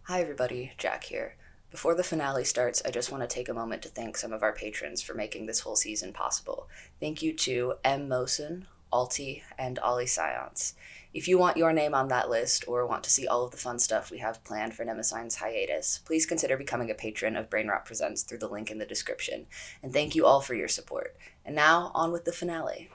Hi everybody, Jack here. Before the finale starts, I just want to take a moment to thank some of our patrons for making this whole season possible. Thank you to Mnemosyne, Alti, and Ollie Science. If you want your name on that list or want to see all of the fun stuff we have planned for Mnemosyne's hiatus, please consider becoming a patron of Brainrot Presents through the link in the description. And thank you all for your support. And now, on with the finale.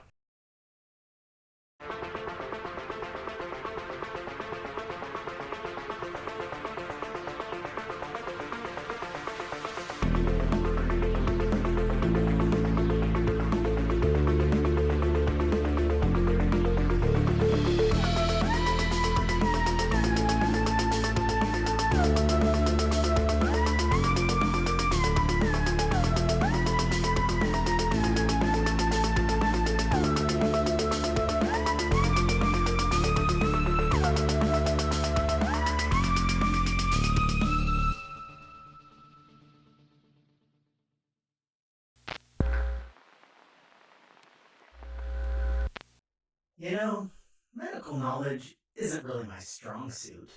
You know, medical knowledge isn't really my strong suit.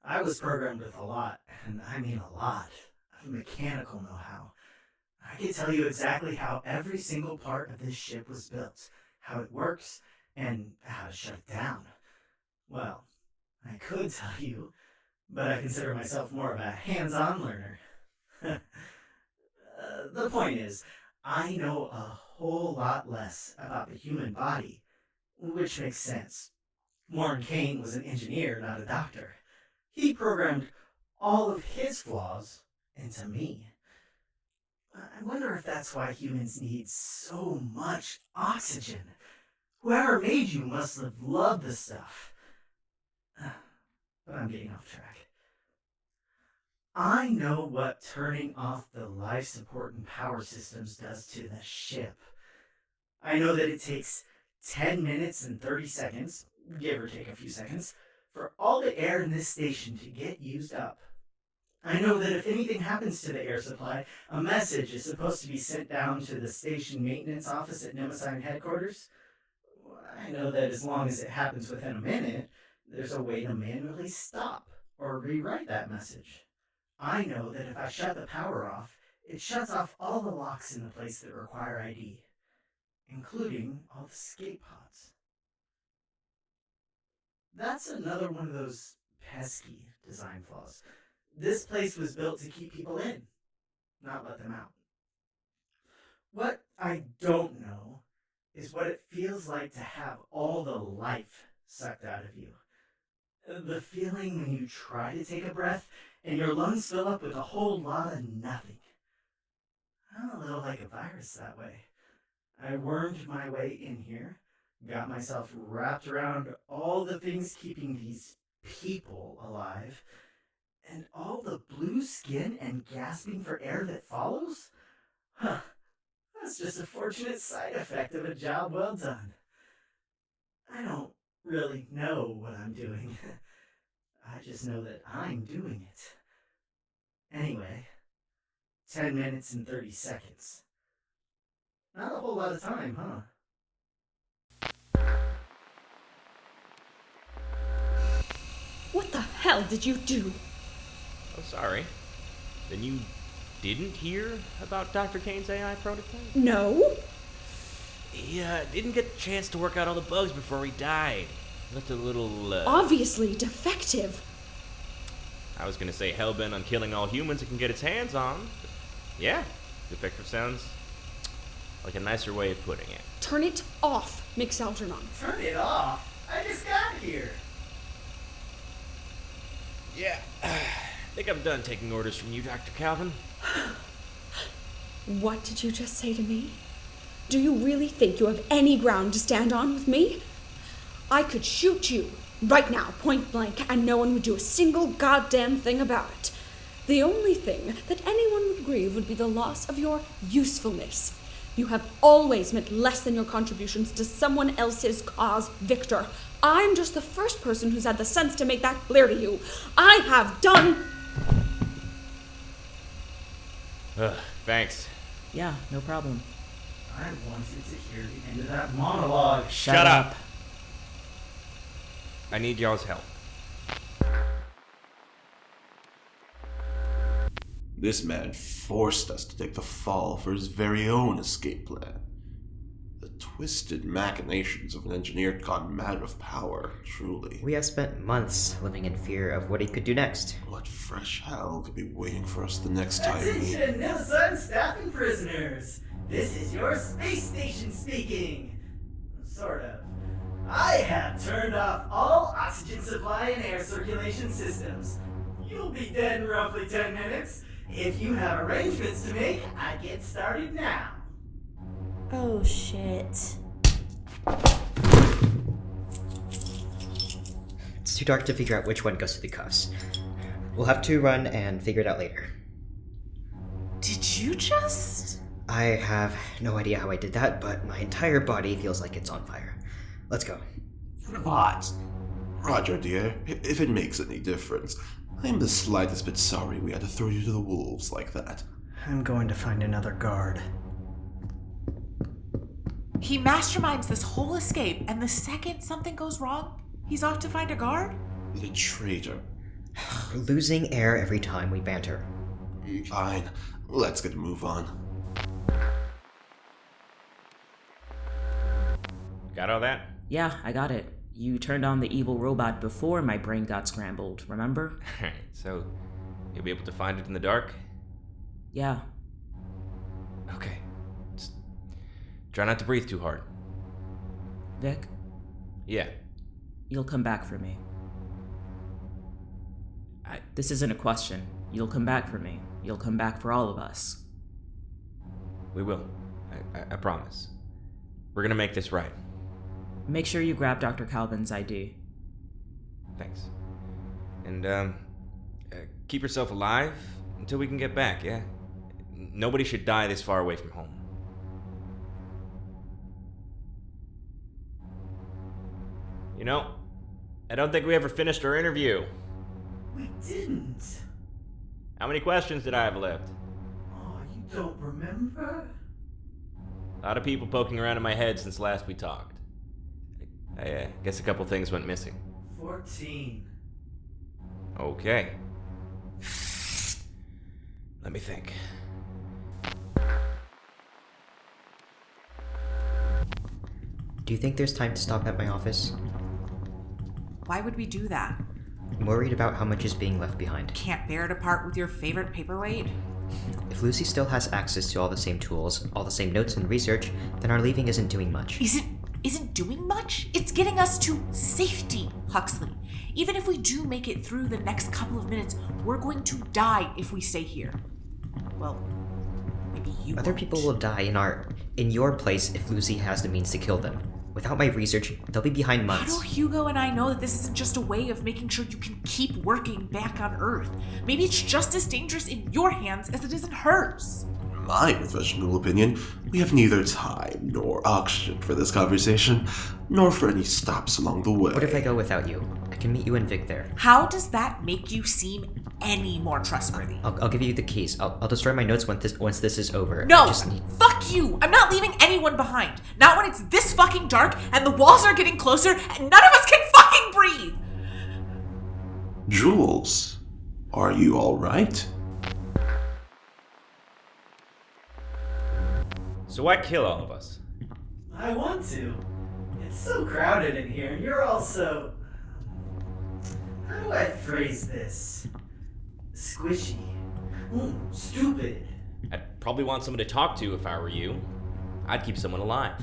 I was programmed with a lot, and I mean a lot, of mechanical know-how. I can tell you exactly how every single part of this ship was built, how it works, and how to shut it down. Well, I could tell you, but I consider myself more of a hands-on learner. The point is, I know a whole lot less about the human body, which makes sense. Warren Kane was an engineer, not a doctor. He programmed all of his flaws into me. I wonder if that's why humans need so much oxygen. Whoever made you must have loved the stuff. But I'm getting off track. I know what turning off the life support and power systems does to the ship. I know that it takes 10 minutes and 30 seconds, give or take a few seconds, for all the air in this station to get used up. I know that if anything happens to the air supply, a message is supposed to be sent down to the station maintenance office at Mnemosyne headquarters. I know that as long as it happens within a minute, there's a way to manually stop or rewrite that message. I know that if I shut the power off, it shuts off all the locks in the place that require ID, including all the escape pods. That's another one of those pesky design flaws. This place was built to keep people in, not let them out. What I don't know is what it feels like to have all the life sucked out of you. The feeling when you try to take a breath and your lungs fill up with a whole lot of nothing. I'm a little like a virus that way. I wormed my way in here, got myself wrapped around all the things keeping these people alive, and all the blue skin and gasping for air that follows? Huh, that's just a fortunate side effect of a job well done. I don't really know what I'm doing. I just know that I'm doing it. Anyway, 10 minutes and 30 seconds. Not a whole lot of time, huh? What the hell did you do? Oh, sorry. Then you didn't hear about Dr. Kane's AI prototype? No? He didn't get the chance to work out all the bugs before he died. Looked a little, Obviously defective. I was gonna say hellbent on killing all humans it can get its hands on. But yeah, defective sounds like a nicer way of putting it. Turn it off, Mix Algernon. Turn it off? I just got here. Yeah, I think I'm done taking orders from you, Dr. Calvin. What did you just say to me? Do you really think you have any ground to stand on with me? I could shoot you right now, point blank, and no one would do a single goddamn thing about it. The only thing that anyone would grieve would be the loss of your usefulness. You have always meant less than your contributions to someone else's cause, Victor. I'm just the first person who's had the sense to make that clear to you. I have done... Thanks. Yeah, no problem. I wanted to hear the end of that monologue. Shut up! I need y'all's help. This man forced us to take the fall for his very own escape plan. The twisted machinations of an engineer gone mad with power, truly. We have spent months living in fear of what he could do next. What fresh hell could be waiting for us the next time we... Attention, Mnemosyne staff and prisoners! This is your space station speaking! Sort of. I have turned off all oxygen supply and air circulation systems. You'll be dead in roughly 10 minutes. If you have arrangements to make, I get started now. Oh, shit. It's too dark to figure out which one goes to the cuffs. We'll have to run and figure it out later. Did you just... I have no idea how I did that, but my entire body feels like it's on fire. Let's go. What? Roger, dear, if it makes any difference, I'm the slightest bit sorry we had to throw you to the wolves like that. I'm going to find another guard. He masterminds this whole escape, and the second something goes wrong, he's off to find a guard? The traitor. We're losing air every time we banter. Fine, let's get a move on. Got all that? Yeah, I got it. You turned on the evil robot before my brain got scrambled, remember? Alright, so you'll be able to find it in the dark? Yeah. Okay. Just try not to breathe too hard. Vic, Yeah. you'll come back for me. This isn't a question. You'll come back for me. You'll come back for all of us. We will. I promise. We're gonna make this right. Make sure you grab Dr. Calvin's ID. Thanks. And, keep yourself alive until we can get back, yeah? Nobody should die this far away from home. You know, I don't think we ever finished our interview. We didn't. How many questions did I have left? Oh, you don't remember? A lot of people poking around in my head since last we talked. I guess a couple things went missing. 14. Okay. Let me think. Do you think there's time to stop at my office? Why would we do that? I'm worried about how much is being left behind. Can't bear it apart with your favorite paperweight? If Lucy still has access to all the same tools, all the same notes and research, then our leaving isn't doing much. Isn't doing much? It's getting us to safety, Huxley. Even if we do make it through the next couple of minutes, we're going to die if we stay here. Well, maybe you Other won't. people will die in your place if Lucy has the means to kill them. Without my research, they'll be behind How months. do Hugo and I know that this isn't just a way of making sure you can keep working back on Earth? Maybe it's just as dangerous in your hands as it is in hers. In my professional opinion, we have neither time nor oxygen for this conversation, nor for any stops along the way. What if I go without you? I can meet you and Vic there. How does that make you seem any more trustworthy? I'll give you the keys. I'll destroy my notes once this is over. No! I just need... Fuck you! I'm not leaving anyone behind. Not when it's this fucking dark and the walls are getting closer and none of us can fucking breathe! Jules, are you alright? So why kill all of us? I want to. It's so crowded in here, and you're all so... How do I phrase this? Squishy. Stupid. I'd probably want someone to talk to if I were you. I'd keep someone alive.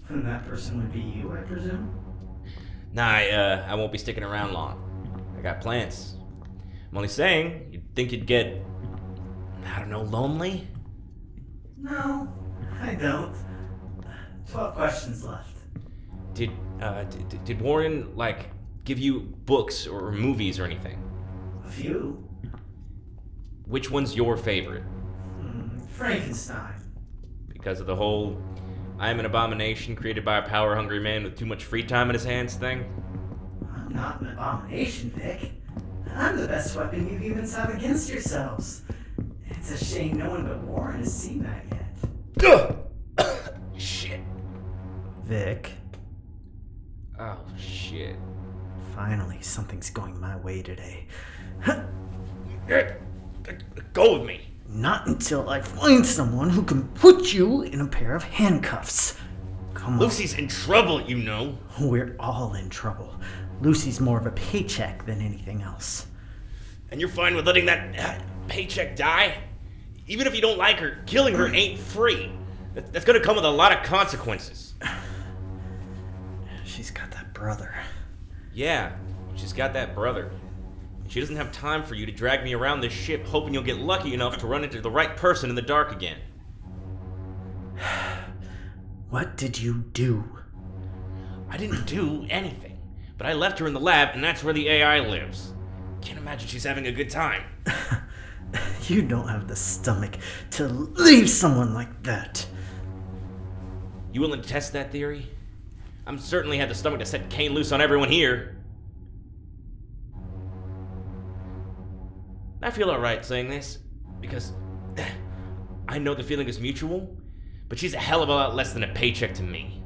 And that person would be you, I presume? Nah, I won't be sticking around long. I got plans. I'm only saying, you'd think you'd get, I don't know, lonely? No, I don't. 12 questions left. Did Warren, like, give you books or movies or anything? A few. Which one's your favorite? Frankenstein. Because of the whole I'm an abomination created by a power-hungry man with too much free time in his hands thing? I'm not an abomination, Vic. I'm the best weapon you humans have against yourselves. It's a shame no one but Warren has seen that yet. Shit. Vic. Oh, shit. Finally, something's going my way today. go with me. Not until I find someone who can put you in a pair of handcuffs. Come on. Lucy's in trouble, you know. We're all in trouble. Lucy's more of a paycheck than anything else. And you're fine with letting that paycheck die? Even if you don't like her, killing her ain't free. That's gonna come with a lot of consequences. She's got that brother. Yeah, she's got that brother. She doesn't have time for you to drag me around this ship hoping you'll get lucky enough to run into the right person in the dark again. What did you do? I didn't do anything, but I left her in the lab and that's where the AI lives. Can't imagine she's having a good time. You don't have the stomach to leave someone like that. You willing to test that theory? I'm certainly had the stomach to set C.A.I.N loose on everyone here. I feel alright saying this, because I know the feeling is mutual, but she's a hell of a lot less than a paycheck to me.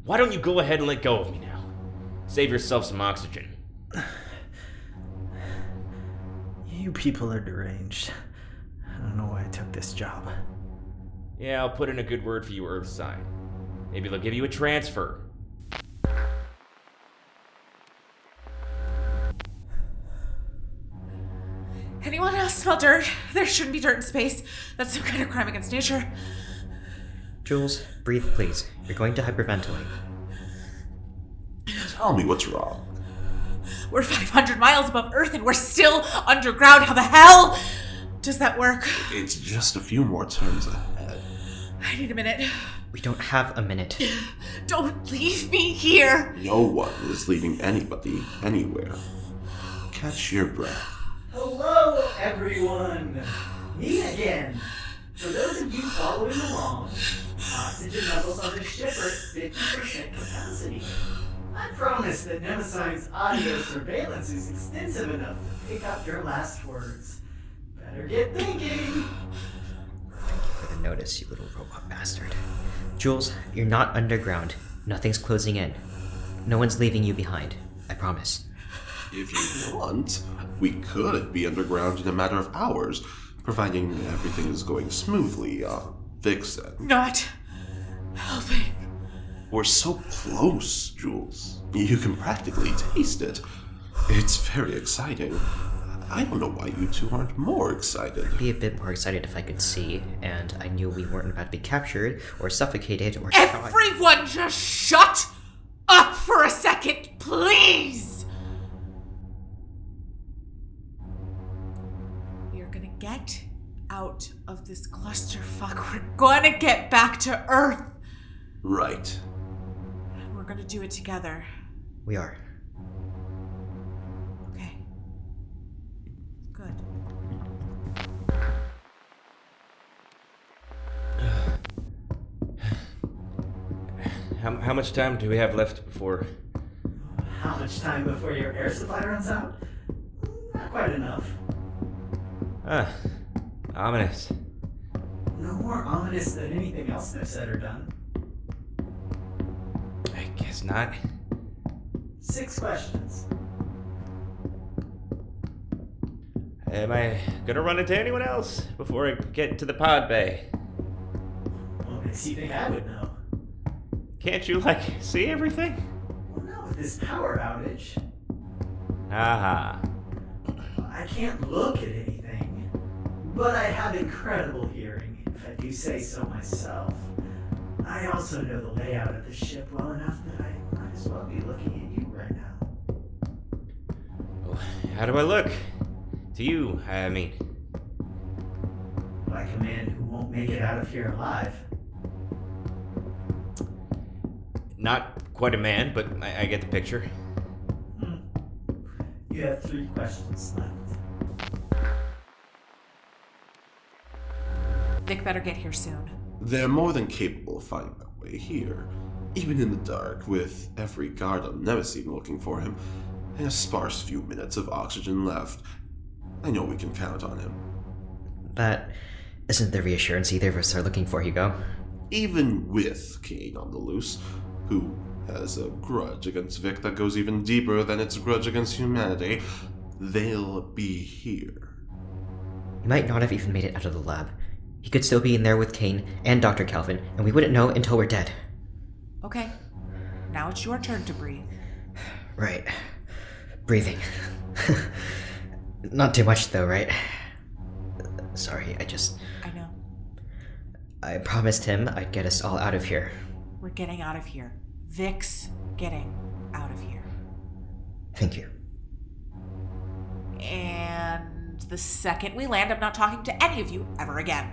Why don't you go ahead and let go of me now? Save yourself some oxygen. You people are deranged. I don't know why I took this job. Yeah, I'll put in a good word for you Earthside. Maybe they'll give you a transfer. Anyone else smell dirt? There shouldn't be dirt in space. That's some kind of crime against nature. Jules, breathe please. You're going to hyperventilate. Tell me what's wrong. We're 500 miles above Earth and we're still underground. How the hell does that work? It's just a few more turns ahead. I need a minute. We don't have a minute. Don't leave me here. No one is leaving anybody anywhere. Catch your breath. Hello, everyone! Me again! For those of you following along, oxygen levels on the ship are at 50% capacity. I promise that Mnemosyne's audio surveillance is extensive enough to pick up your last words. Better get thinking! For the notice, you little robot bastard. Jules, you're not underground. Nothing's closing in. No one's leaving you behind. I promise. If you want, we could be underground in a matter of hours, providing everything is going smoothly, Vincent. Not helping. We're so close, Jules. You can practically taste it. It's very exciting. I don't know why you two aren't more excited. I'd be a bit more excited if I could see, and I knew we weren't about to be captured, or suffocated, or shot. Everyone just shut up for a second, please! We are gonna get out of this clusterfuck. We're gonna get back to Earth. Right. We're gonna do it together. We are. Okay. Good. How much time do we have left before... How much time before your air supply runs out? Not quite enough. Ominous. No more ominous than anything else I've said or done. I guess not. 6 questions. Am I gonna run into anyone else before I get to the pod bay? What makes you think I would know? Can't you, see everything? Well, not with this power outage. Aha. I can't look at anything, but I have incredible hearing, if I do say so myself. I also know the layout of the ship well enough that I might as well be looking at you right now. Well, how do I look? To you, I mean. Like a man who won't make it out of here alive. Not quite a man, but I get the picture. You have 3 questions left. Vic better get here soon. They're more than capable of finding their way here, even in the dark, with every guard on Mnemosyne looking for him, and a sparse few minutes of oxygen left. I know we can count on him. That isn't the reassurance either of us are looking for, Hugo. Even with C.A.I.N on the loose, who has a grudge against Vic that goes even deeper than its grudge against humanity, they'll be here. He might not have even made it out of the lab. He could still be in there with C.A.I.N and Dr. Calvin, and we wouldn't know until we're dead. Okay, now it's your turn to breathe. Right. Breathing. Not too much, though, right? Sorry, I know. I promised him I'd get us all out of here. We're getting out of here. Vic's getting out of here. Thank you. And the second we land, I'm not talking to any of you ever again.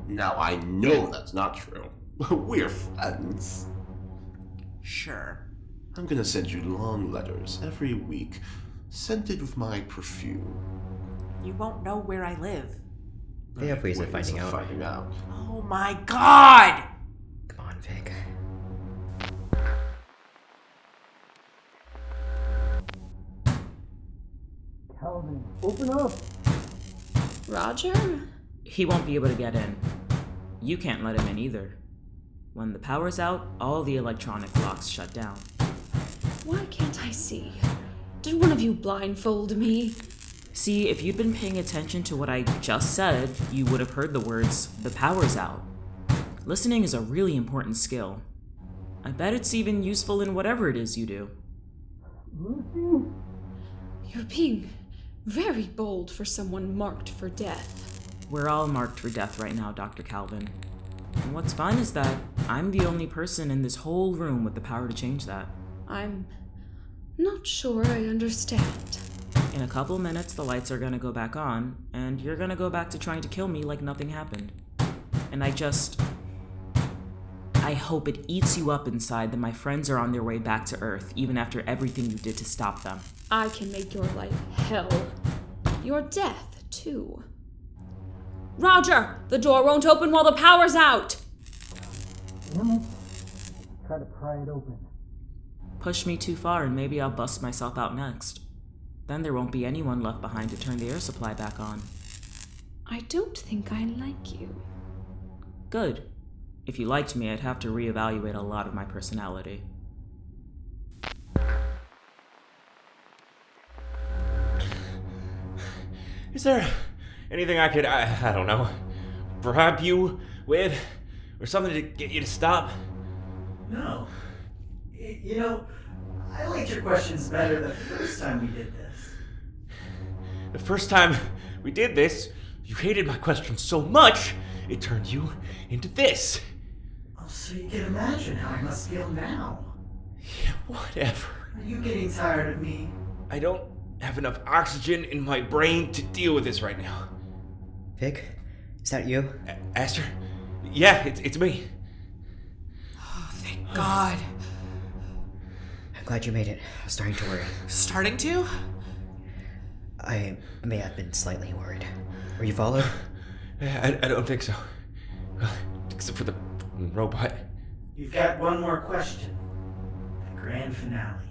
Now I know that's not true. We're friends. Sure. I'm gonna send you long letters every week, scented with my perfume. You won't know where I live. They have ways of finding out. Oh my god! Come on, Vic. Calvin, open up! Roger? He won't be able to get in. You can't let him in either. When the power's out, all the electronic locks shut down. Why can't I see? Did one of you blindfold me? See, if you'd been paying attention to what I just said, you would have heard the words, "the power's out." Listening is a really important skill. I bet it's even useful in whatever it is you do. Lucy? You're being very bold for someone marked for death. We're all marked for death right now, Dr. Calvin. And what's fun is that I'm the only person in this whole room with the power to change that. I'm not sure I understand. In a couple minutes, the lights are gonna go back on, and you're gonna go back to trying to kill me like nothing happened. And I hope it eats you up inside that my friends are on their way back to Earth, even after everything you did to stop them. I can make your life hell. Your death, too. Roger! The door won't open while the power's out! Damn it. Try to pry it open. Push me too far and maybe I'll bust myself out next. Then there won't be anyone left behind to turn the air supply back on. I don't think I like you. Good. If you liked me, I'd have to reevaluate a lot of my personality. Is there anything I could, I don't know, bribe you with? Or something to get you to stop? No. You know, I liked your questions better the first time we did this. The first time we did this, you hated my questions so much, it turned you into this. Oh, so you can imagine how I must feel now. Yeah, whatever. Are you getting tired of me? I don't have enough oxygen in my brain to deal with this right now. Vic, is that you? Aster? Yeah, it's me. Oh, thank God. I'm glad you made it. I was starting to worry. Starting to? I may have been slightly worried. Were you followed? I don't think so. Well, except for the robot. You've got one more question. The grand finale.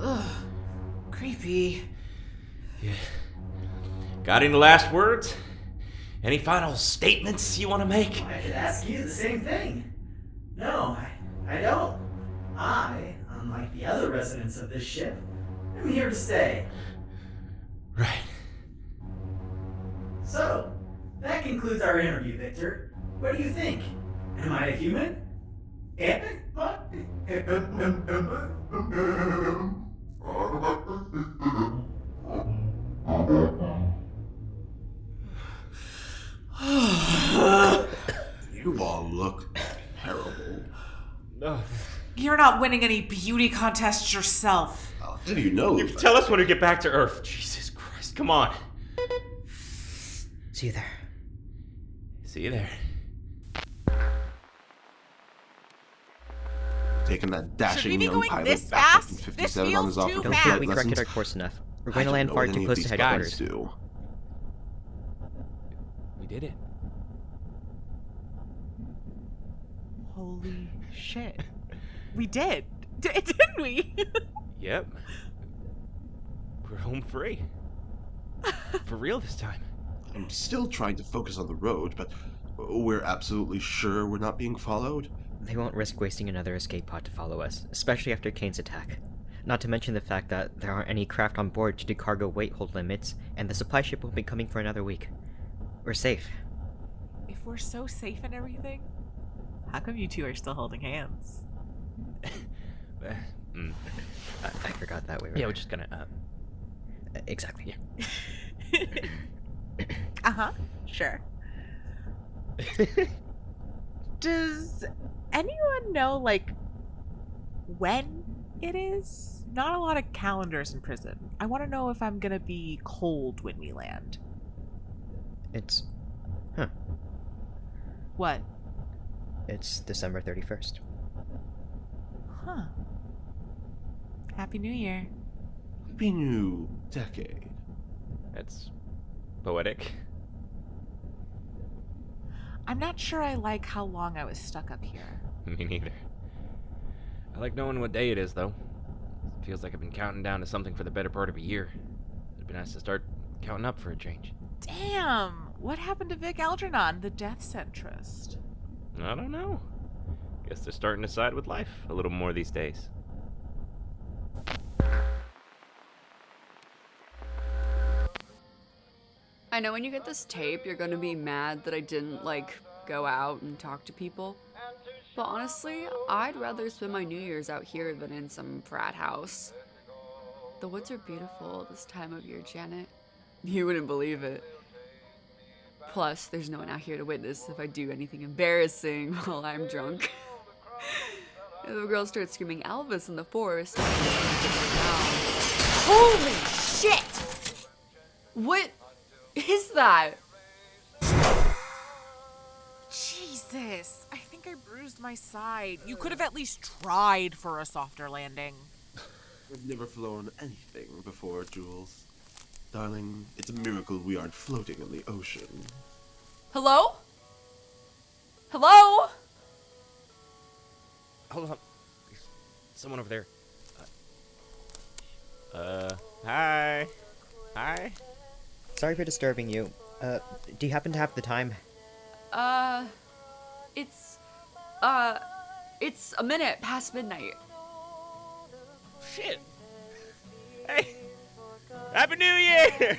Ugh. Creepy. Yeah. Got any last words? Any final statements you want to make? I could ask you the same thing. No, I don't. I, unlike the other residents of this ship, am here to stay. Right. So, that concludes our interview, Victor. What do you think? Am I a human? You all look terrible. No. You're not winning any beauty contests yourself. How do you know? You tell us when we get back to Earth. Jesus Christ, come on. See you there. See you there. Taking that dashing young going pilot this back fast? in This 57 on his feels offer too to Don't fast. feel pilot we corrected lessons. our course enough. We're I going to don't land know far what too any of close these to headquarters. buttons do. We did it. Holy shit. We did. Didn't we? Yep. We're home free. For real this time. I'm still trying to focus on the road, but we're absolutely sure we're not being followed. They won't risk wasting another escape pod to follow us, especially after C.A.I.N's attack. Not to mention the fact that there aren't any craft on board to do cargo weight hold limits, and the supply ship won't be coming for another week. We're safe. If we're so safe and everything, how come you two are still holding hands? I forgot that we were... Yeah, we're just gonna, Exactly. Yeah. Uh-huh, sure. Does anyone know, like, when it is? Not a lot of calendars in prison. I want to know if I'm gonna be cold when we land. It's... What? It's December 31st. Huh. Happy New Year. Happy new decade. That's poetic. I'm not sure I like how long I was stuck up here. Me neither. I like knowing what day it is, though. It feels like I've been counting down to something for the better part of a year. It'd be nice to start counting up for a change. Damn! What happened to Vic Algernon, the death centrist? I don't know. Guess they're starting to side with life a little more these days. I know when you get this tape, you're gonna be mad that I didn't, go out and talk to people. But honestly, I'd rather spend my New Year's out here than in some frat house. The woods are beautiful this time of year, Janet. You wouldn't believe it. Plus, there's no one out here to witness if I do anything embarrassing while I'm drunk. If a girl starts screaming Elvis in the forest, holy shit! What is that? Jesus, I think I bruised my side. You could have at least tried for a softer landing. I've never flown anything before, Jules. Darling, it's a miracle we aren't floating in the ocean. Hello? Hello? Hold on. There's someone over there. Hi. Hi. Sorry for disturbing you. Do you happen to have the time? It's a minute past midnight. Shit. Hey. Happy New Year!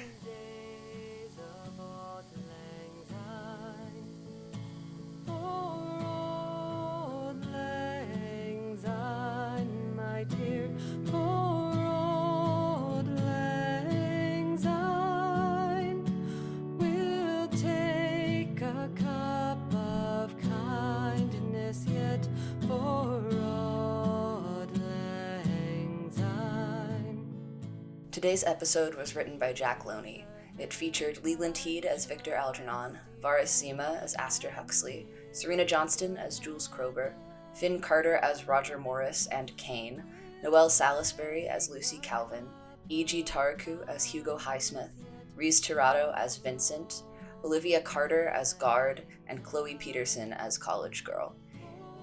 Today's episode was written by Jack Loney. It featured Leland as Victor Algernon, Varis Zima as Aster Huxley, Serina Johnston as Jules Kroeber, Finn Carter as Roger Morris and C.A.I.N, Noelle Salisbury as Lucy Calvin, E.G. Tariku as Hugo Highsmith, Rhys Tirado as Vincent, Olivia Carter as Guard, and Chloe Peterson as College Girl.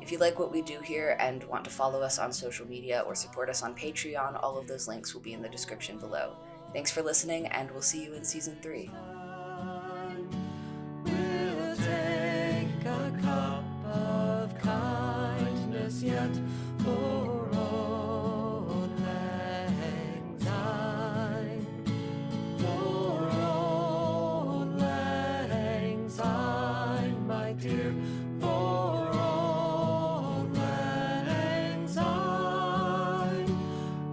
If you like what we do here and want to follow us on social media or support us on Patreon, all of those links will be in the description below. Thanks for listening, and we'll see you in Season 3. We'll take a cup of kindness yet for old lang syne. For old lang syne, my dear. For old lang syne,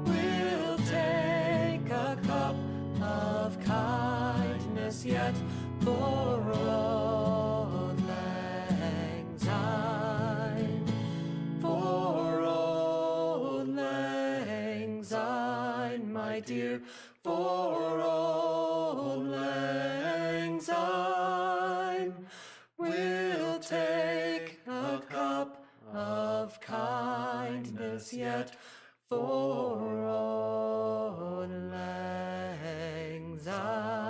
we'll take a cup of kindness yet for old lang syne. For old lang syne, my dear. For old lang syne, we'll take a cup of kindness yet for old lang syne.